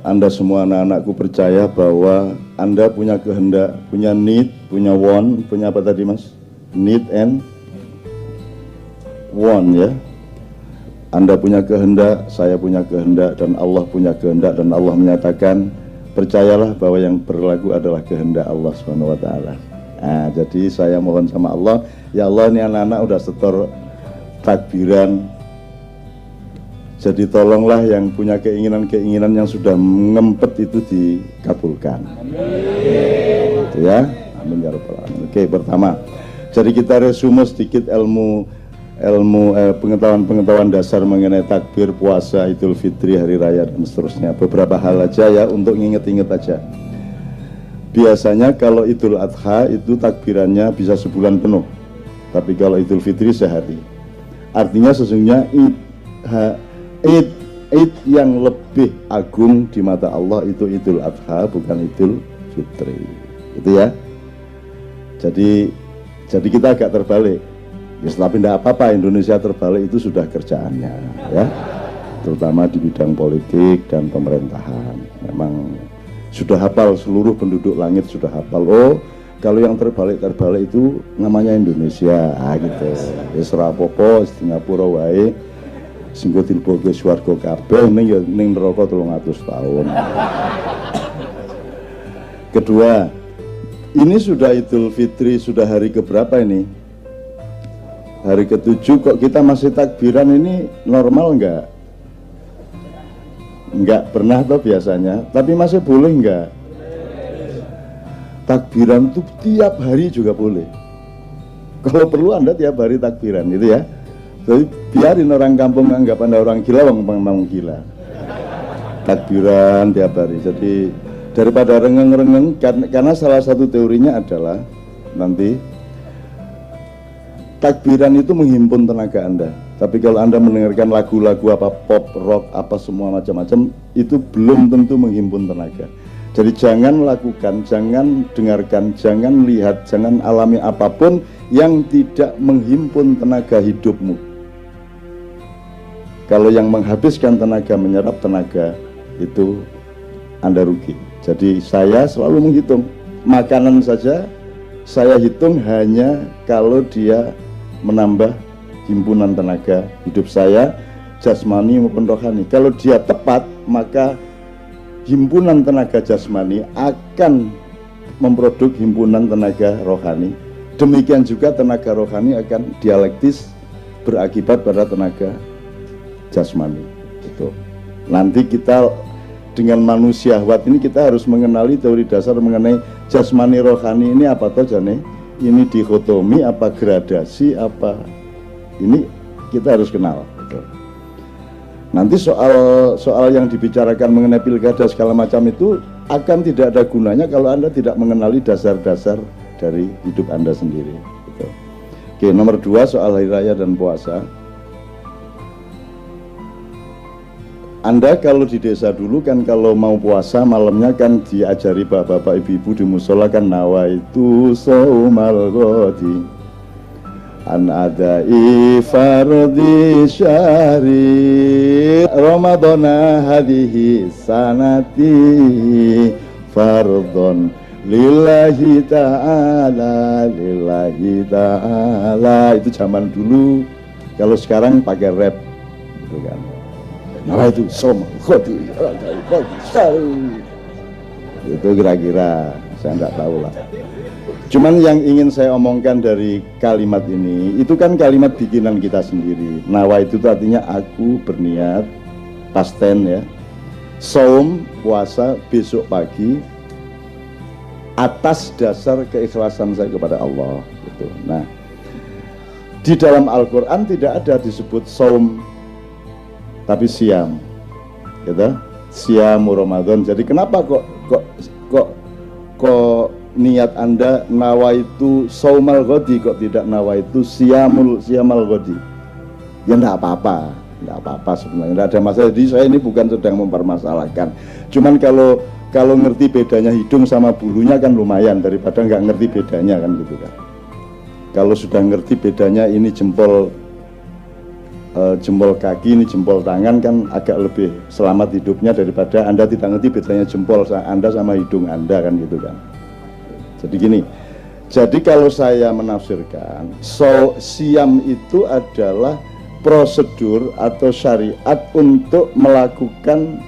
Anda semua anak-anakku percaya bahwa Anda punya kehendak, punya need, punya want, punya apa tadi mas? Need and want ya. Anda punya kehendak, saya punya kehendak, dan Allah punya kehendak, dan Allah menyatakan percayalah bahwa yang berlaku adalah kehendak Allah Subhanahu wa taala. Nah, jadi saya mohon sama Allah, ya Allah ini anak-anak udah setor takbiran. Jadi tolonglah yang punya keinginan-keinginan yang sudah ngempet itu dikabulkan. Amin. Gitu ya. Amin ya rabbal alamin. Oke, pertama. Jadi kita resume sedikit pengetahuan dasar mengenai takbir, puasa, Idul Fitri, hari raya dan seterusnya. Beberapa hal aja ya untuk nginget-inget aja. Biasanya kalau Idul Adha itu takbirannya bisa sebulan penuh. Tapi kalau Idul Fitri sehari. Artinya sesungguhnya Id yang lebih agung di mata Allah itu Idul Adha, bukan Idul Fitri. Itu ya. Jadi kita agak terbalik. Ya, tapi tidak apa-apa, Indonesia terbalik itu sudah kerjaannya ya. Terutama di bidang politik dan pemerintahan. Memang sudah hafal, seluruh penduduk langit sudah hafal. Oh, kalau yang terbalik itu namanya Indonesia. Gitu. Ya serapopo Singapura wae. Singgo dilboke swarga kabeh ning neraka 300 tahun. Kedua, ini sudah Idul Fitri, sudah hari keberapa ini? Hari ke-7 kok kita masih takbiran, ini normal enggak? Enggak pernah toh biasanya, tapi masih boleh enggak? Takbiran itu tiap hari juga boleh. Kalau perlu Anda tiap hari takbiran gitu ya. Jadi biarin orang kampung anggap Anda orang gila, orang gila. Takbiran tiap hari. Jadi daripada rengeng-rengeng, karena salah satu teorinya adalah nanti takbiran itu menghimpun tenaga Anda. Tapi kalau Anda mendengarkan lagu-lagu apa pop, rock, apa semua macam-macam, itu belum tentu menghimpun tenaga. Jadi jangan lakukan, jangan dengarkan, jangan lihat, jangan alami apapun yang tidak menghimpun tenaga hidupmu. Kalau yang menghabiskan tenaga, menyerap tenaga, itu Anda rugi. Jadi saya selalu menghitung makanan saja, saya hitung hanya kalau dia menambah himpunan tenaga hidup saya, jasmani maupun rohani. Kalau dia tepat, maka himpunan tenaga jasmani akan memproduk himpunan tenaga rohani. Demikian juga tenaga rohani akan dialektis berakibat pada tenaga jasmani. Gitu. Nanti kita dengan manusia syahwat ini kita harus mengenali teori dasar mengenai jasmani rohani ini apa toh jane? Ini dikotomi apa gradasi apa? Ini kita harus kenal. Gitu. Nanti soal yang dibicarakan mengenai pilkada segala macam itu akan tidak ada gunanya kalau Anda tidak mengenali dasar-dasar dari hidup Anda sendiri. Gitu. Oke, nomor 2 soal hari raya dan puasa. Anda kalau di desa dulu kan kalau mau puasa malamnya kan diajari bapak-bapak ibu-ibu di musola kan nawaitu saumal ghadi an adai fardhi syahri ramadana hadhihi sanati fardhon lillahi ta'ala itu zaman dulu. Kalau sekarang pakai rap gitu kan. Nah itu itu kira-kira saya nggak tahu lah. Cuman yang ingin saya omongkan dari kalimat ini itu kan kalimat bikinan kita sendiri. Nawa itu artinya aku berniat, pasten ya. Saum puasa besok pagi atas dasar keikhlasan saya kepada Allah. Gitu. Nah di dalam Al-Quran tidak ada disebut saum tapi siam, gitu, siam Ramadan. Jadi kenapa kok niat Anda nawaitu saumal ghadi kok tidak nawaitu siamal ghadi? Ya enggak apa-apa sebenarnya, enggak ada masalah. Jadi saya ini bukan sedang mempermasalahkan. Cuman kalau ngerti bedanya hidung sama bulunya kan lumayan daripada nggak ngerti bedanya kan gitu kan. Kalau sudah ngerti bedanya ini jempol jempol kaki, ini jempol tangan kan agak lebih selamat hidupnya daripada Anda tidak ngerti bedanya jempol Anda sama hidung Anda kan gitu kan. Jadi gini, jadi kalau saya menafsirkan, siam itu adalah prosedur atau syariat untuk melakukan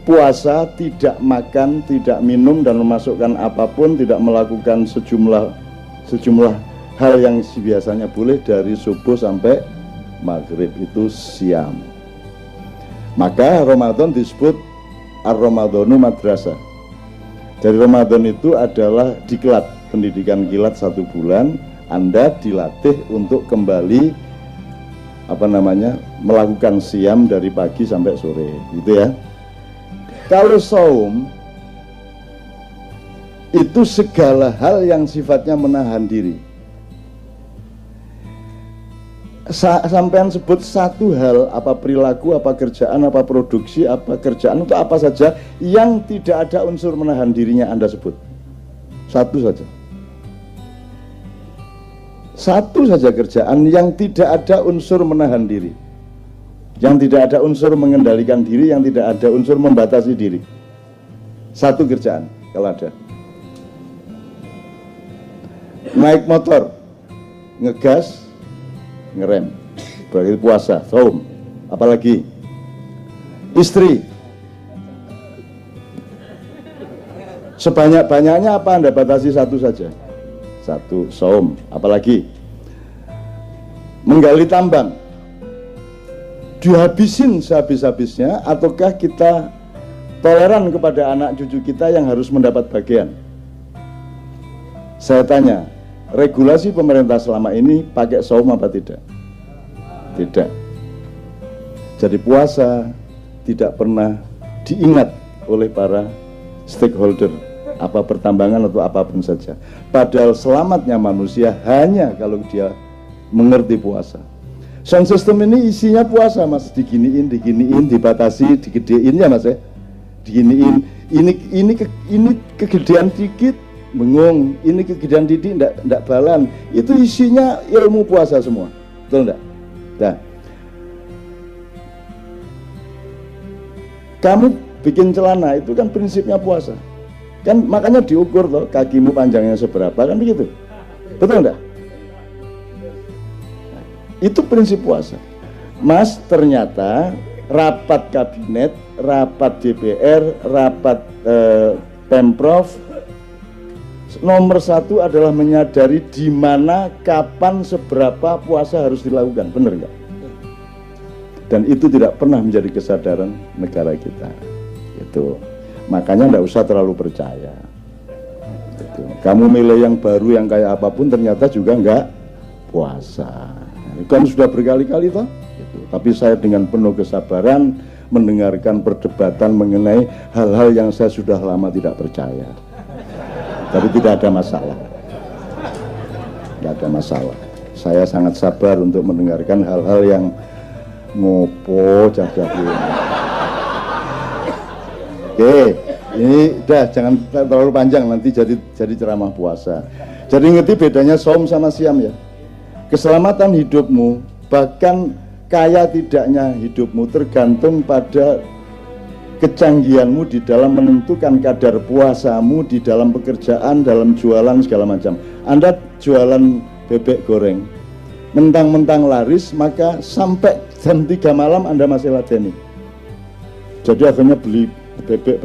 puasa, tidak makan, tidak minum dan memasukkan apapun, tidak melakukan sejumlah hal yang biasanya boleh dari subuh sampai maghrib, itu siam. Maka Ramadan disebut Ar-Ramadhanu Madrasah. Dari Ramadan itu adalah diklat, pendidikan kilat 1 bulan. Anda dilatih untuk kembali melakukan siam dari pagi sampai sore, gitu ya. Kalau saum itu segala hal yang sifatnya menahan diri. Sampean sebut satu hal, apa perilaku, apa kerjaan, apa produksi, apa kerjaan, atau apa saja yang tidak ada unsur menahan dirinya, Anda sebut. Satu saja. Satu saja kerjaan yang tidak ada unsur menahan diri, yang tidak ada unsur mengendalikan diri, yang tidak ada unsur membatasi diri. Satu kerjaan kalau ada. Naik motor, ngegas, ngerem, berarti puasa, saum. Apalagi istri, sebanyak-banyaknya apa Anda batasi satu saja, satu, saum. Apalagi menggali tambang, dihabisin sehabis-habisnya, ataukah kita toleran kepada anak cucu kita yang harus mendapat bagian? Saya tanya, regulasi pemerintah selama ini pakai saum apa tidak? Tidak. Jadi puasa tidak pernah diingat oleh para stakeholder, apa pertambangan atau apapun saja. Padahal selamatnya manusia hanya kalau dia mengerti puasa. Sound system ini isinya puasa, Mas. Diginiin, dibatasi, digedein ya, Mas ya. Diginiin, ini kegedean dikit bengong, ini kegedean didik ndak balan, itu isinya ilmu puasa semua, betul ndak? Nah, kamu bikin celana itu kan prinsipnya puasa, kan makanya diukur loh, kakimu panjangnya seberapa, kan begitu, betul ndak? Nah, itu prinsip puasa. Mas, ternyata rapat kabinet, rapat DPR, rapat Pemprov, nomor satu adalah menyadari di mana, kapan, seberapa puasa harus dilakukan, benar nggak? Dan itu tidak pernah menjadi kesadaran negara kita. Itu makanya nggak usah terlalu percaya. Itu. Kamu milih yang baru yang kayak apapun ternyata juga nggak puasa. Kan sudah berkali-kali toh. Gitu. Tapi saya dengan penuh kesabaran mendengarkan perdebatan mengenai hal-hal yang saya sudah lama tidak percaya. Tapi tidak ada masalah. Tidak ada masalah. Saya sangat sabar untuk mendengarkan hal-hal yang ngopo cah-cah ini. Oke, ini udah jangan terlalu panjang, nanti jadi ceramah puasa. Jadi ngerti bedanya saum sama siam ya. Keselamatan hidupmu, bahkan kaya tidaknya hidupmu tergantung pada kecanggihanmu di dalam menentukan kadar puasamu di dalam pekerjaan, dalam jualan segala macam. Anda jualan bebek goreng, mentang-mentang laris, maka sampai jam 3 malam Anda masih ladeni. Jadi akhirnya beli bebek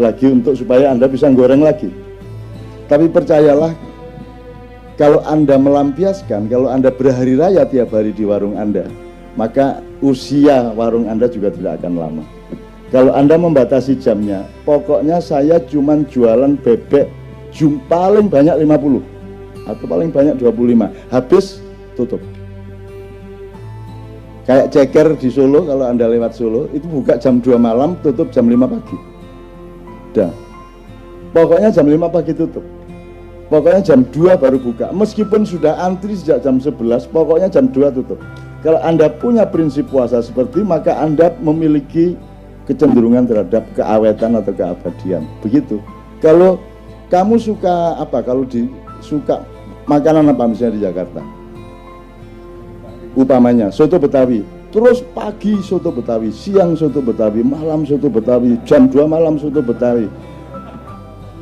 lagi untuk supaya Anda bisa goreng lagi. Tapi percayalah, kalau Anda melampiaskan, kalau Anda berhari raya tiap hari di warung Anda, maka usia warung Anda juga tidak akan lama. Kalau Anda membatasi jamnya, pokoknya saya cuman jualan bebek paling banyak 50 atau paling banyak 25, habis tutup. Kayak ceker di Solo, kalau Anda lewat Solo itu buka jam 2 malam, tutup jam 5 pagi. Dah. Pokoknya jam 5 pagi tutup. Pokoknya jam 2 baru buka. Meskipun sudah antri sejak jam 11, pokoknya jam 2 tutup. Kalau Anda punya prinsip puasa seperti, maka Anda memiliki kecenderungan terhadap keawetan atau keabadian. Begitu. Kalau kamu suka apa? Kalau suka makanan apa misalnya di Jakarta? Upamanya soto Betawi, terus pagi soto Betawi, siang soto Betawi, malam soto Betawi, jam 2 malam soto Betawi.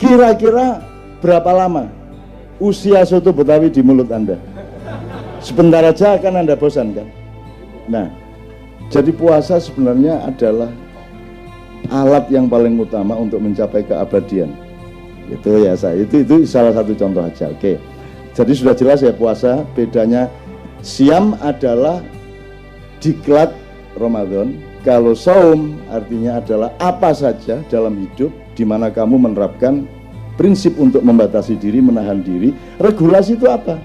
Kira-kira berapa lama usia soto Betawi di mulut Anda? Sebentar aja akan Anda bosan kan? Nah, jadi puasa sebenarnya adalah alat yang paling utama untuk mencapai keabadian. Itu ya saya, itu salah satu contoh aja. Oke. Jadi sudah jelas ya puasa, bedanya siam adalah diklat Ramadan. Kalau saum artinya adalah apa saja dalam hidup di mana kamu menerapkan prinsip untuk membatasi diri, menahan diri. Regulasi itu apa?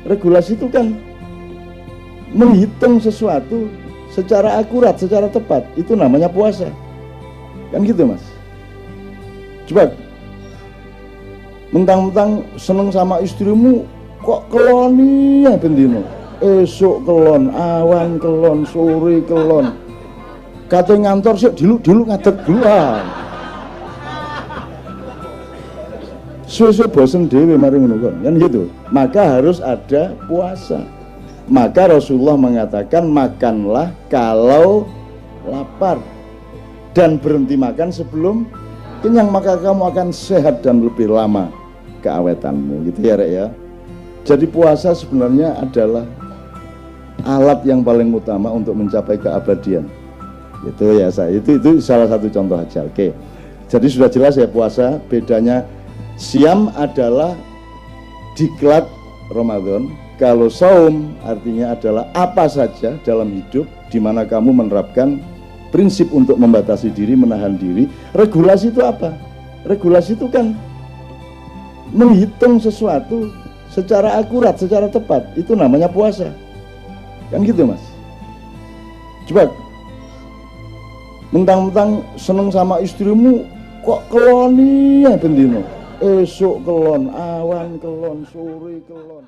Regulasi itu kan menghitung sesuatu secara akurat, secara tepat. Itu namanya puasa. Kan gitu, Mas. Coba mentang-mentang seneng sama istrimu kok keloni ya bendino. Esok kelon, awan kelon, sore kelon. Kate ngantor sih dulu ngadeg duluan. Suwe-suwe bosen dhewe mari ngono kan gitu. Maka harus ada puasa. Maka Rasulullah mengatakan makanlah kalau lapar dan berhenti makan sebelum kenyang, maka kamu akan sehat dan lebih lama keawetanmu, gitu ya Rek ya. Jadi puasa sebenarnya adalah alat yang paling utama untuk mencapai keabadian. Itu ya saya, itu salah satu contoh aja. Oke. Jadi sudah jelas ya puasa, bedanya siam adalah diklat Ramadan. Kalau saum artinya adalah apa saja dalam hidup di mana kamu menerapkan prinsip untuk membatasi diri, menahan diri. Regulasi itu apa? Regulasi itu kan menghitung sesuatu secara akurat, secara tepat. Itu namanya puasa. Kan gitu, Mas. Coba mentang-mentang seneng sama istrimu kok keloni ya bendino. Esok kelon, awan kelon, sore kelon.